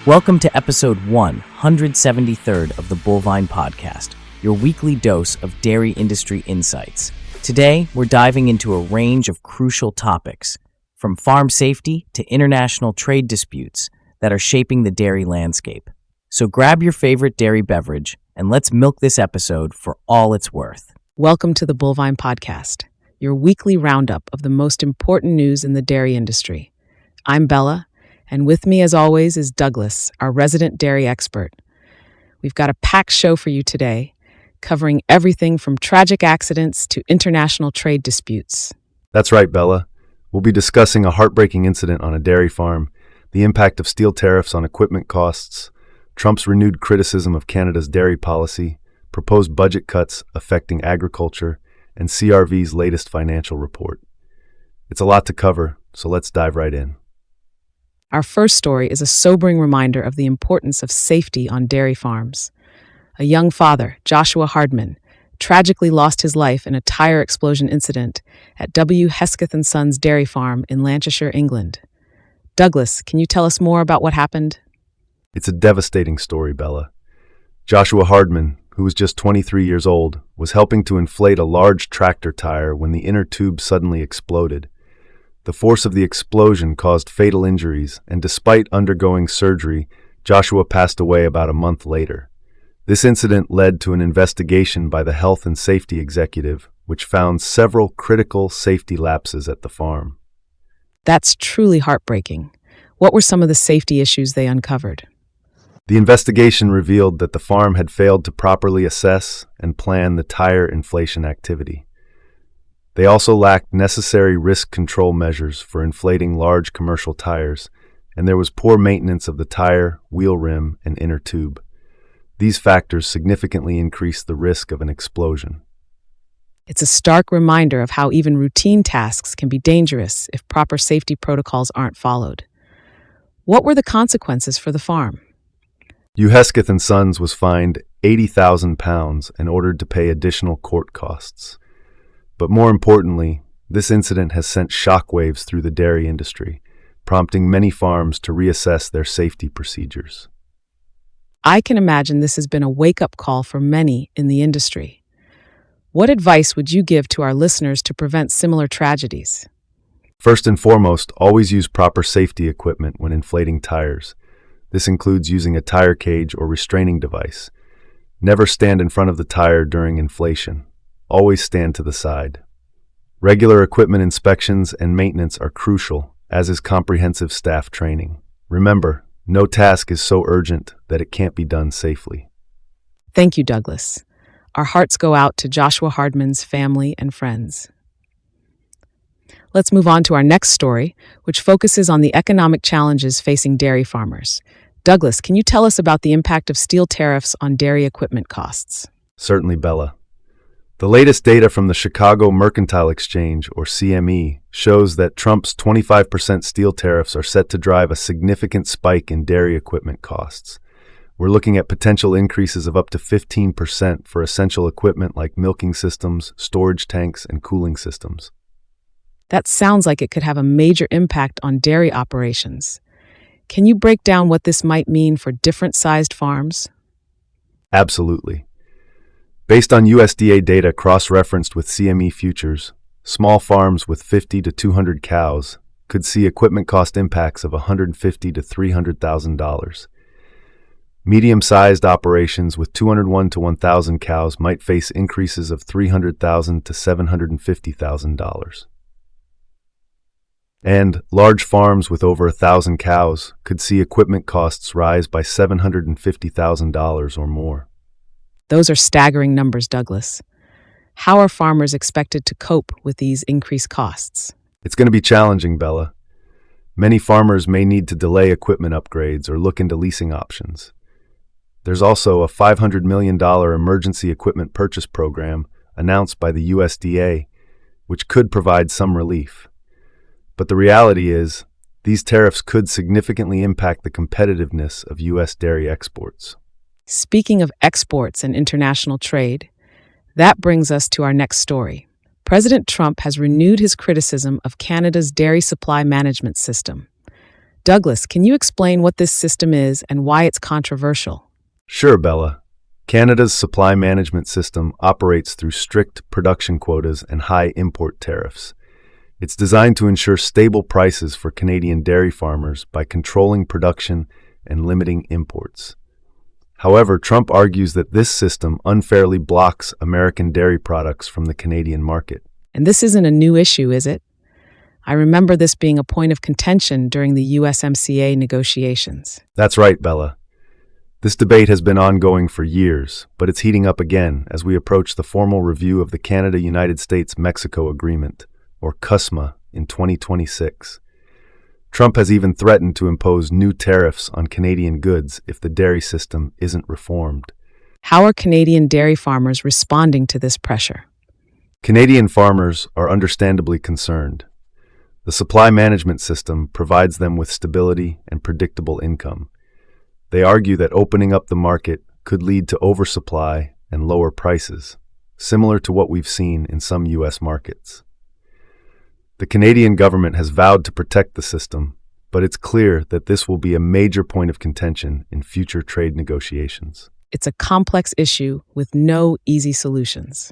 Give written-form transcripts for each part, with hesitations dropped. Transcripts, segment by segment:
Welcome to episode 173rd of the Bullvine Podcast, your weekly dose of dairy industry insights. Today, we're diving into a range of crucial topics, from farm safety to international trade disputes that are shaping the dairy landscape. So grab your favorite dairy beverage and let's milk this episode for all it's worth. Welcome to the Bullvine Podcast, your weekly roundup of the most important news in the dairy industry. I'm Bella, and with me as always is Douglas, our resident dairy expert. We've got a packed show for you today, covering everything from tragic accidents to international trade disputes. That's right, Bella. We'll be discussing a heartbreaking incident on a dairy farm, the impact of steel tariffs on equipment costs, Trump's renewed criticism of Canada's dairy policy, proposed budget cuts affecting agriculture, and CRV's latest financial report. It's a lot to cover, so let's dive right in. Our first story is a sobering reminder of the importance of safety on dairy farms. A young father, Joshua Hardman, tragically lost his life in a tire explosion incident at Hesketh and Sons Dairy Farm in Lancashire, England. Douglas, can you tell us more about what happened? It's a devastating story, Bella. Joshua Hardman, who was just 23 years old, was helping to inflate a large tractor tire when the inner tube suddenly exploded. The force of the explosion caused fatal injuries, and despite undergoing surgery, Joshua passed away about a month later. This incident led to an investigation by the Health and Safety Executive, which found several critical safety lapses at the farm. That's truly heartbreaking. What were some of the safety issues they uncovered? The investigation revealed that the farm had failed to properly assess and plan the tire inflation activity. They also lacked necessary risk control measures for inflating large commercial tires, and there was poor maintenance of the tire, wheel rim, and inner tube. These factors significantly increased the risk of an explosion. It's a stark reminder of how even routine tasks can be dangerous if proper safety protocols aren't followed. What were the consequences for the farm? Hesketh and Sons was fined £80,000 and ordered to pay additional court costs. But more importantly, this incident has sent shockwaves through the dairy industry, prompting many farms to reassess their safety procedures. I can imagine this has been a wake-up call for many in the industry. What advice would you give to our listeners to prevent similar tragedies? First and foremost, always use proper safety equipment when inflating tires. This includes using a tire cage or restraining device. Never stand in front of the tire during inflation. Always stand to the side. Regular equipment inspections and maintenance are crucial, as is comprehensive staff training. Remember, no task is so urgent that it can't be done safely. Thank you, Douglas. Our hearts go out to Joshua Hardman's family and friends. Let's move on to our next story, which focuses on the economic challenges facing dairy farmers. Douglas, can you tell us about the impact of steel tariffs on dairy equipment costs? Certainly, Bella. The latest data from the Chicago Mercantile Exchange, or CME, shows that Trump's 25% steel tariffs are set to drive a significant spike in dairy equipment costs. We're looking at potential increases of up to 15% for essential equipment like milking systems, storage tanks, and cooling systems. That sounds like it could have a major impact on dairy operations. Can you break down what this might mean for different-sized farms? Absolutely. Based on USDA data cross-referenced with CME futures, small farms with 50 to 200 cows could see equipment cost impacts of $150,000 to $300,000. Medium-sized operations with 201 to 1,000 cows might face increases of $300,000 to $750,000. And large farms with over 1,000 cows could see equipment costs rise by $750,000 or more. Those are staggering numbers, Douglas. How are farmers expected to cope with these increased costs? It's going to be challenging, Bella. Many farmers may need to delay equipment upgrades or look into leasing options. There's also a $500 million emergency equipment purchase program announced by the USDA, which could provide some relief. But the reality is, these tariffs could significantly impact the competitiveness of U.S. dairy exports. Speaking of exports and international trade, that brings us to our next story. President Trump has renewed his criticism of Canada's dairy supply management system. Douglas, can you explain what this system is and why it's controversial? Sure, Bella. Canada's supply management system operates through strict production quotas and high import tariffs. It's designed to ensure stable prices for Canadian dairy farmers by controlling production and limiting imports. However, Trump argues that this system unfairly blocks American dairy products from the Canadian market. And this isn't a new issue, is it? I remember this being a point of contention during the USMCA negotiations. That's right, Bella. This debate has been ongoing for years, but it's heating up again as we approach the formal review of the Canada-United States-Mexico Agreement, or CUSMA, in 2026. Trump has even threatened to impose new tariffs on Canadian goods if the dairy system isn't reformed. How are Canadian dairy farmers responding to this pressure? Canadian farmers are understandably concerned. The supply management system provides them with stability and predictable income. They argue that opening up the market could lead to oversupply and lower prices, similar to what we've seen in some U.S. markets. The Canadian government has vowed to protect the system, but it's clear that this will be a major point of contention in future trade negotiations. It's a complex issue with no easy solutions.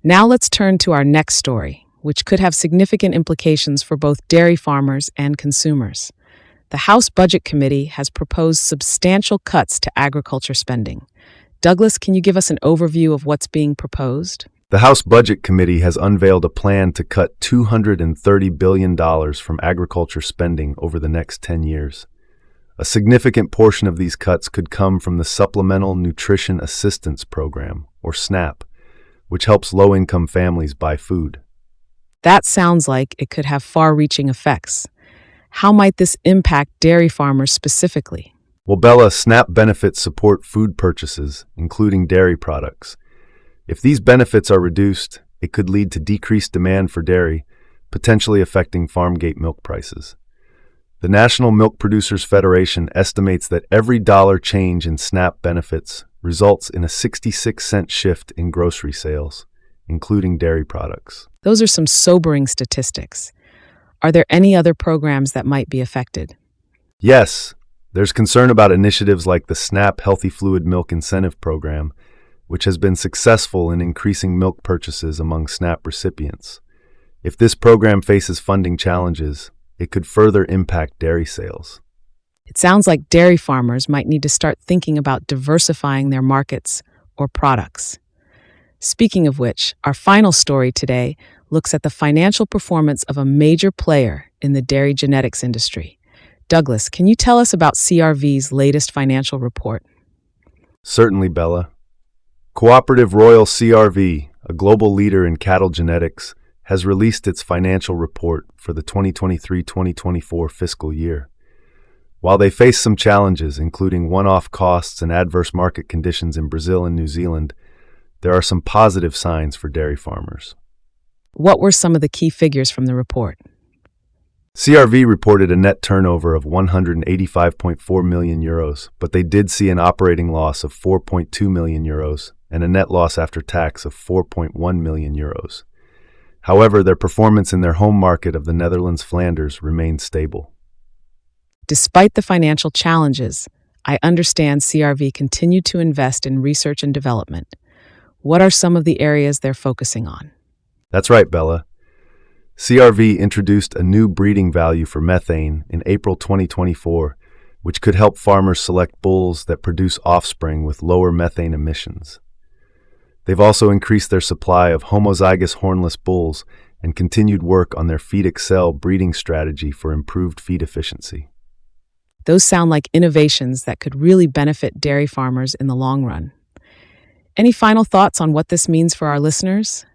Now let's turn to our next story, which could have significant implications for both dairy farmers and consumers. The House Budget Committee has proposed substantial cuts to agriculture spending. Douglas, can you give us an overview of what's being proposed? The House Budget Committee has unveiled a plan to cut $230 billion from agriculture spending over the next 10 years. A significant portion of these cuts could come from the Supplemental Nutrition Assistance Program, or SNAP, which helps low-income families buy food. That sounds like it could have far-reaching effects. How might this impact dairy farmers specifically? Well, Bella, SNAP benefits support food purchases, including dairy products. If these benefits are reduced, it could lead to decreased demand for dairy, potentially affecting farm gate milk prices. The National Milk Producers Federation estimates that every dollar change in SNAP benefits results in a 66-cent shift in grocery sales, including dairy products. Those are some sobering statistics. Are there any other programs that might be affected? Yes, there's concern about initiatives like the SNAP Healthy Fluid Milk Incentive Program, which has been successful in increasing milk purchases among SNAP recipients. If this program faces funding challenges, it could further impact dairy sales. It sounds like dairy farmers might need to start thinking about diversifying their markets or products. Speaking of which, our final story today looks at the financial performance of a major player in the dairy genetics industry. Douglas, can you tell us about CRV's latest financial report? Certainly, Bella. Cooperative Royal CRV, a global leader in cattle genetics, has released its financial report for the 2023-2024 fiscal year. While they face some challenges, including one-off costs and adverse market conditions in Brazil and New Zealand, there are some positive signs for dairy farmers. What were some of the key figures from the report? CRV reported a net turnover of €185.4 million, but they did see an operating loss of €4.2 million and a net loss after tax of €4.1 million. However, their performance in their home market of the Netherlands Flanders remained stable. Despite the financial challenges, I understand CRV continued to invest in research and development. What are some of the areas they're focusing on? That's right, Bella. CRV introduced a new breeding value for methane in April 2024, which could help farmers select bulls that produce offspring with lower methane emissions. They've also increased their supply of homozygous hornless bulls and continued work on their Feed Excel breeding strategy for improved feed efficiency. Those sound like innovations that could really benefit dairy farmers in the long run. Any final thoughts on what this means for our listeners?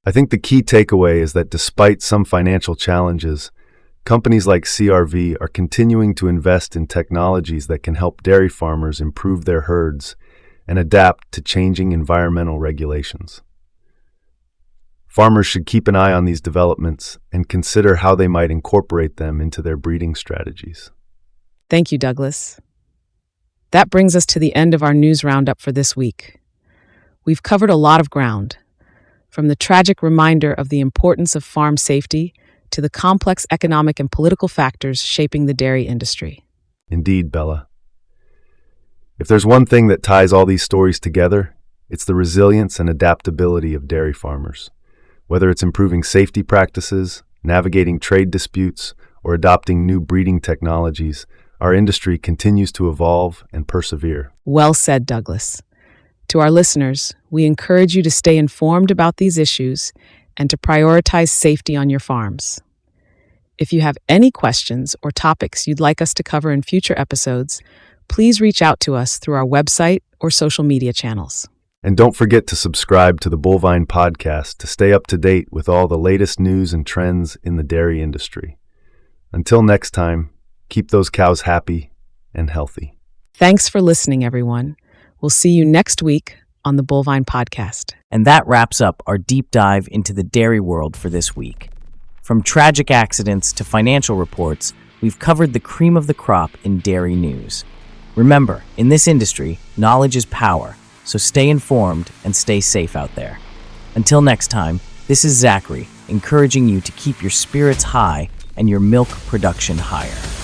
I think the key takeaway is that despite some financial challenges, companies like CRV are continuing to invest in technologies that can help dairy farmers improve their herds and adapt to changing environmental regulations. Farmers should keep an eye on these developments and consider how they might incorporate them into their breeding strategies. Thank you, Douglas. That brings us to the end of our news roundup for this week. We've covered a lot of ground, from the tragic reminder of the importance of farm safety to the complex economic and political factors shaping the dairy industry. Indeed, Bella. If there's one thing that ties all these stories together, it's the resilience and adaptability of dairy farmers. Whether it's improving safety practices, navigating trade disputes, or adopting new breeding technologies, our industry continues to evolve and persevere. Well said, Douglas. To our listeners, we encourage you to stay informed about these issues and to prioritize safety on your farms. If you have any questions or topics you'd like us to cover in future episodes, please reach out to us through our website or social media channels. And don't forget to subscribe to the Bullvine Podcast to stay up to date with all the latest news and trends in the dairy industry. Until next time, keep those cows happy and healthy. Thanks for listening, everyone. We'll see you next week on the Bullvine Podcast. And that wraps up our deep dive into the dairy world for this week. From tragic accidents to financial reports, we've covered the cream of the crop in dairy news. Remember, in this industry, knowledge is power, so stay informed and stay safe out there. Until next time, this is Zachary, encouraging you to keep your spirits high and your milk production higher.